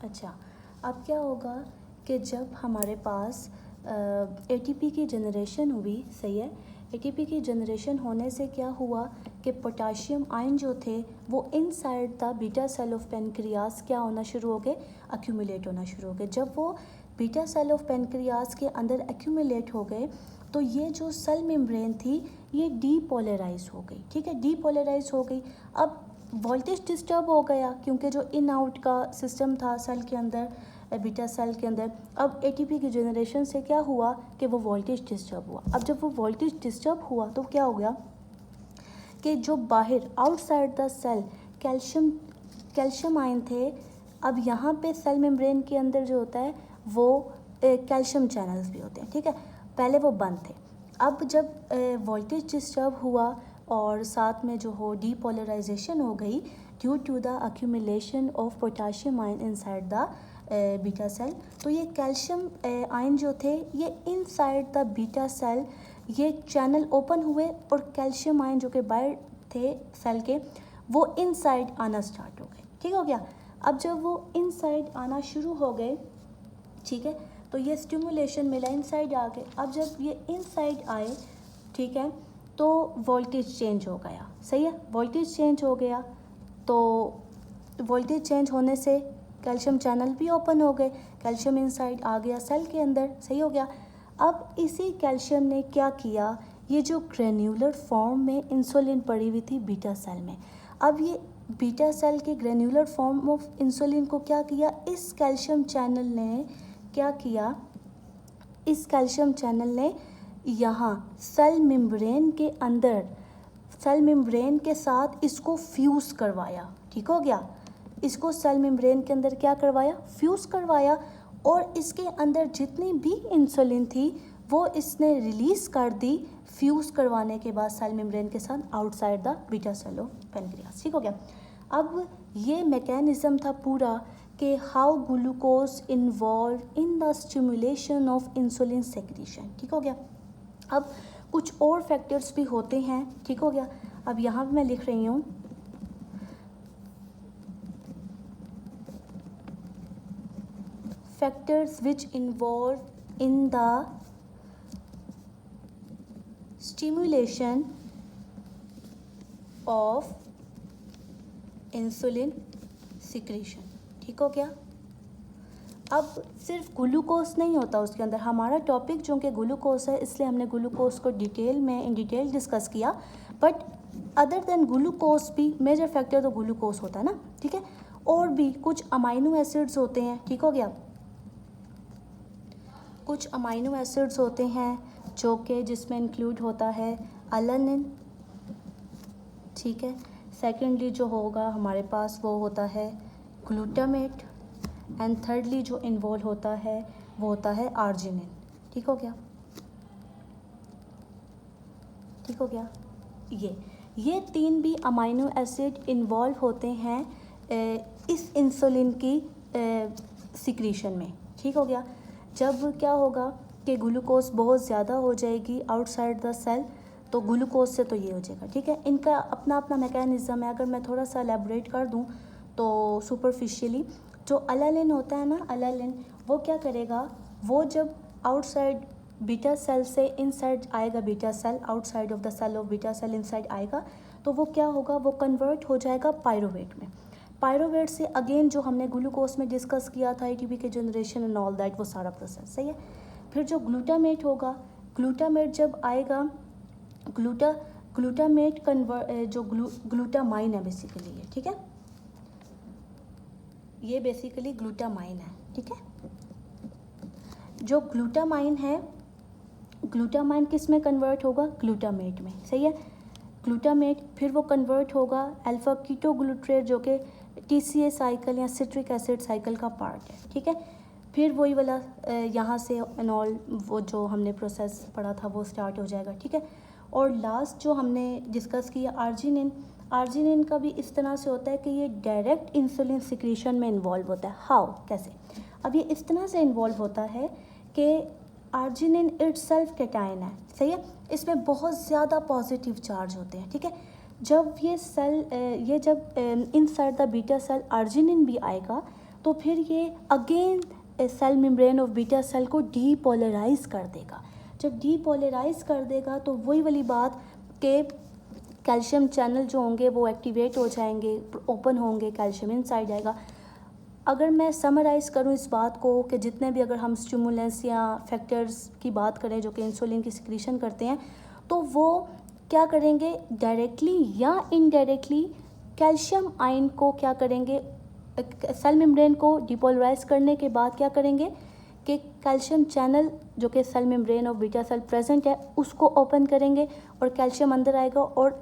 अच्छा, अब क्या होगा कि जब हमारे पास एटीपी की जनरेशन हुई, सही है, एटीपी की जनरेशन होने से क्या हुआ कि पोटाशियम आयन जो थे वो inside the beta cell of pancreas क्या होना शुरू हो गए, एक्यूमुलेट होना शुरू हो गए। जब वो बीटा सेल ऑफ पेनक्रियास के अंदर एक्यूमुलेट हो गए तो ये जो सेल मेम्ब्रेन थी ये डीपोलराइज हो गई, ठीक है, डीपोलराइज हो गई। अब वोल्टेज डिस्टर्ब हो गया क्योंकि जो इन आउट का सिस्टम था सेल के अंदर, बीटा सेल के अंदर, अब एटीपी की जनरेशन से क्या हुआ कि वो वोल्टेज डिस्टर्ब हुआ। अब जब वो वोल्टेज डिस्टर्ब हुआ तो क्या हो गया कि जो बाहर outside the cell calcium ion थे, अब यहाँ पे सेल मेम्ब्रेन के अंदर जो होता है वो कैल्शियम चैनल्स भी होते हैं, ठीक है, पहले वो बंद थे। अब जब वोल्टेज डिस्टर्ब हुआ और साथ में जो हो डीपोलराइजेशन हो गई due to the accumulation of potassium ion inside the beta cell, तो ये कैल्शियम आयन जो थे ये इनसाइड द बीटा सेल ये चैनल ओपन हुए और कैल्शियम आयन जो कि बाहर थे सेल के वो इनसाइड आना स्टार्ट हो गए, ठीक हो गया। अब जब वो इनसाइड आना शुरू हो गए, ठीक है, तो ये स्टिमुलेशन मिला, इनसाइड आ गए। अब जब ये इनसाइड आए, ठीक है, तो वोल्टेज चेंज हो गया, सही है, वोल्टेज चेंज हो गया। तो वोल्टेज चेंज होने से कैल्शियम चैनल भी ओपन हो गए, कैल्शियम इनसाइड आ गया सेल के अंदर, सही हो गया। अब इसी कैल्शियम ने क्या किया, ये जो ग्रेन्यूलर फॉर्म में इंसुलिन पड़ी हुई थी बीटा सेल में, अब ये बीटा सेल के ग्रेन्यूलर फॉर्म ऑफ इंसुलिन को क्या किया, इस कैल्शियम चैनल ने क्या किया, इस कैल्शियम चैनल ने यहाँ सेल मेम्ब्रेन के अंदर, सेल मेम्ब्रेन के साथ इसको फ्यूज़ करवाया, ठीक हो गया, इसको सेल मेम्ब्रेन के अंदर क्या करवाया, फ्यूज़ करवाया, और इसके अंदर जितनी भी इंसुलिन थी वो इसने रिलीज़ कर दी फ्यूज़ करवाने के बाद सेल मेम्ब्रेन के साथ outside the beta cell of pancreas, ठीक हो गया। अब ये मैकेनिज़्म था पूरा कि how glucose involve in the stimulation of insulin secretion, ठीक हो गया। अब कुछ और फैक्टर्स भी होते हैं, ठीक हो गया। अब यहाँ पे मैं लिख रही हूँ factors which involve in the stimulation of insulin secretion, ठीक हो गया। अब सिर्फ ग्लूकोज नहीं होता उसके अंदर, हमारा टॉपिक जो कि ग्लूकोज है इसलिए हमने ग्लूकोज को इन डिटेल डिस्कस किया, बट अदर देन ग्लूकोज भी मेजर फैक्टर तो ग्लूकोज होता है ना, ठीक है, और भी कुछ अमाइनो एसिड्स होते हैं, ठीक हो गया, कुछ अमाइनो एसिड्स होते हैं जो कि जिसमें इंक्लूड होता है अलानिन, ठीक है, सेकेंडली जो होगा हमारे पास वो होता है ग्लूटामेट, एंड थर्डली जो इन्वॉल्व होता है वो होता है आर्जिनिन, ठीक हो गया, ठीक हो गया। ये तीन भी अमाइनो एसिड इन्वॉल्व होते हैं इस इंसुलिन की सिक्रीशन में, ठीक हो गया। जब क्या होगा कि ग्लूकोज बहुत ज़्यादा हो जाएगी आउटसाइड द सेल, तो ग्लूकोज से तो ये हो जाएगा, ठीक है, इनका अपना अपना मैकेनिज़्म है। अगर मैं थोड़ा सा एलेबोरेट कर दूँ तो सुपरफिशियली जो अलानिन होता है ना, अलानिन वो क्या करेगा, वो जब आउटसाइड बीटा सेल से इनसाइड आएगा, beta cell outside of the cell of beta cell inside आएगा, तो वो क्या होगा, वो कन्वर्ट हो जाएगा पायरोवेट में। पायरोवेट से अगेन जो हमने ग्लूकोज में डिस्कस किया था एटीपी के जनरेशन एंड ऑल दैट, वो सारा प्रोसेस, सही है। फिर जो ग्लूटामेट होगा, ग्लूटामेट जब आएगा, ग्लूटामेट जो ग्लूटामाइन है बेसिकली ये, ठीक है, ये बेसिकली ग्लूटामाइन है, ठीक है। जो ग्लूटामाइन है, ग्लूटामाइन किस में कन्वर्ट होगा, ग्लूटामेट में, सही है, ग्लूटामेट, फिर वो कन्वर्ट होगा अल्फा कीटोग्लूट्रेट जो कि टीसीए साइकिल या सिट्रिक एसिड साइकिल का पार्ट है, ठीक है। फिर वही वाला यहाँ से एनॉल वो जो हमने प्रोसेस पढ़ा था वो स्टार्ट हो जाएगा, ठीक है। और लास्ट जो हमने डिस्कस किया आर्जिनिन, आर्जिनिन का भी इस तरह से होता है कि ये डायरेक्ट इंसुलिन सिक्रीशन में इन्वॉल्व होता है। हाउ, कैसे, अब ये इस तरह से इन्वॉल्व होता है कि आर्जिनिन इटसेल्फ कैटायन है, सही है, इसमें बहुत ज़्यादा पॉजिटिव चार्ज होते हैं, ठीक है। जब ये जब inside the beta cell arginine भी आएगा तो फिर ये again cell membrane of beta cell को डीपोलराइज कर देगा। जब डीपोलराइज कर देगा तो वही वाली बात कि कैल्शियम चैनल जो होंगे वो एक्टिवेट हो जाएंगे, ओपन होंगे, कैल्शियम इनसाइड आएगा। अगर मैं समराइज़ करूं इस बात को कि जितने भी अगर हम स्टिमुलेंट्स या फैक्टर्स की बात करें जो कि इंसुलिन की सिक्रीशन करते हैं, तो वो क्या करेंगे, डायरेक्टली या इनडायरेक्टली कैल्शियम आयन को क्या करेंगे, सेल मेम्ब्रेन को डिपोलराइज करने के बाद क्या करेंगे कि कैल्शियम चैनल जो कि cell membrane of beta cell present है उसको ओपन करेंगे और कैल्शियम अंदर आएगा और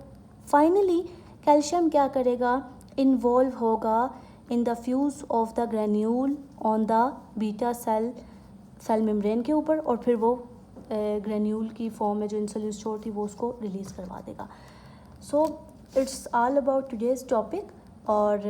फाइनली कैल्शियम क्या करेगा, इन्वॉल्व होगा in the fuse of the granule on the beta cell membrane के ऊपर और फिर वो ग्रेन्यूल की फॉर्म में जो इंसुलिन स्टोर थी वो उसको रिलीज़ करवा देगा। So it's all about today's topic और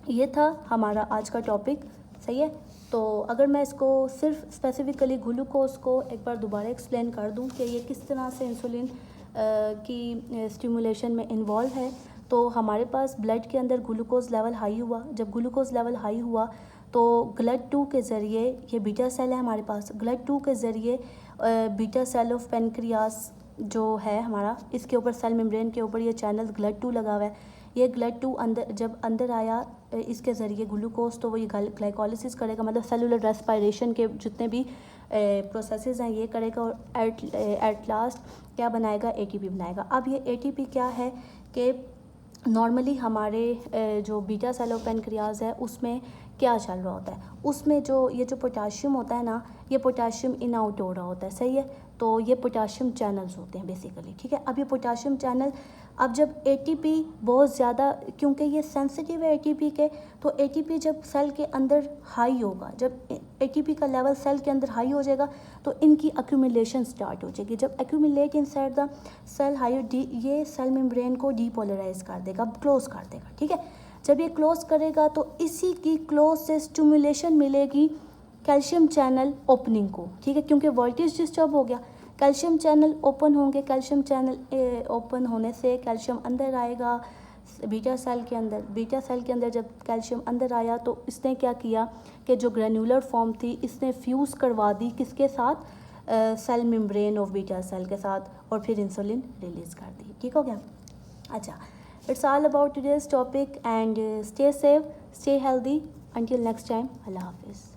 ये था हमारा आज का टॉपिक, सही है। तो अगर मैं इसको सिर्फ स्पेसिफिकली ग्लूकोज को एक बार दोबारा एक्सप्लेन कर दूं कि ये किस तरह से इंसुलिन की स्टिमुलेशन में इन्वॉल्व है, तो हमारे पास ब्लड के अंदर ग्लूकोज लेवल हाई हुआ। जब ग्लूकोज लेवल हाई हुआ तो GLUT2 के ज़रिए, ये बीटा सेल है हमारे पास, GLUT2 के ज़रिए बीटा सेल ऑफ पेनक्रियास जो है हमारा, इसके ऊपर सेल मेम्ब्रेन के ऊपर ये चैनल GLUT2 लगा हुआ है। ये GLUT2 अंदर जब अंदर आया इसके ज़रिए ग्लूकोज, तो वो ये ग्लाइकोलिसिस करेगा, मतलब सेलुलर रेस्पिरेशन के जितने भी प्रोसेसेस हैं ये करेगा और एट लास्ट क्या बनाएगा, ATP बनाएगा। अब ये ATP क्या है कि नॉर्मली हमारे जो बीटा सेल ऑफ पेनक्रियाज है उसमें क्या चल रहा होता है, उसमें जो ये जो पोटाशियम होता है ना, ये पोटाशियम इन आउट हो रहा होता है, सही है। तो ये पोटाशियम चैनल्स होते हैं बेसिकली, ठीक है। अब ये पोटाशियम चैनल, अब जब ATP बहुत ज़्यादा, क्योंकि ये सेंसिटिव है ATP के, तो ATP जब सेल के अंदर हाई होगा, जब ATP का लेवल सेल के अंदर हाई हो जाएगा तो इनकी एक्यूमुलेशन स्टार्ट हो जाएगी। जब accumulate inside the cell high, ये सेल मेम्ब्रेन को डीपोलराइज कर देगा, क्लोज कर देगा, ठीक है। जब ये क्लोज करेगा तो इसी की क्लोज से स्टिमुलेशन मिलेगी कैल्शियम चैनल ओपनिंग को, ठीक है, क्योंकि वोल्टेज डिस्टर्ब हो गया, कैल्शियम चैनल ओपन होंगे। कैल्शियम चैनल ओपन होने से कैल्शियम अंदर आएगा बीटा सेल के अंदर। बीटा सेल के अंदर जब कैल्शियम अंदर आया तो इसने क्या किया कि जो ग्रेन्युलर फॉर्म थी इसने फ्यूज़ करवा दी किसके साथ, cell membrane of beta cell के साथ, और फिर इंसुलिन रिलीज़ कर दी, ठीक हो गया। अच्छा, it's all about today's topic and stay safe, stay healthy, until next time, Allah Hafiz.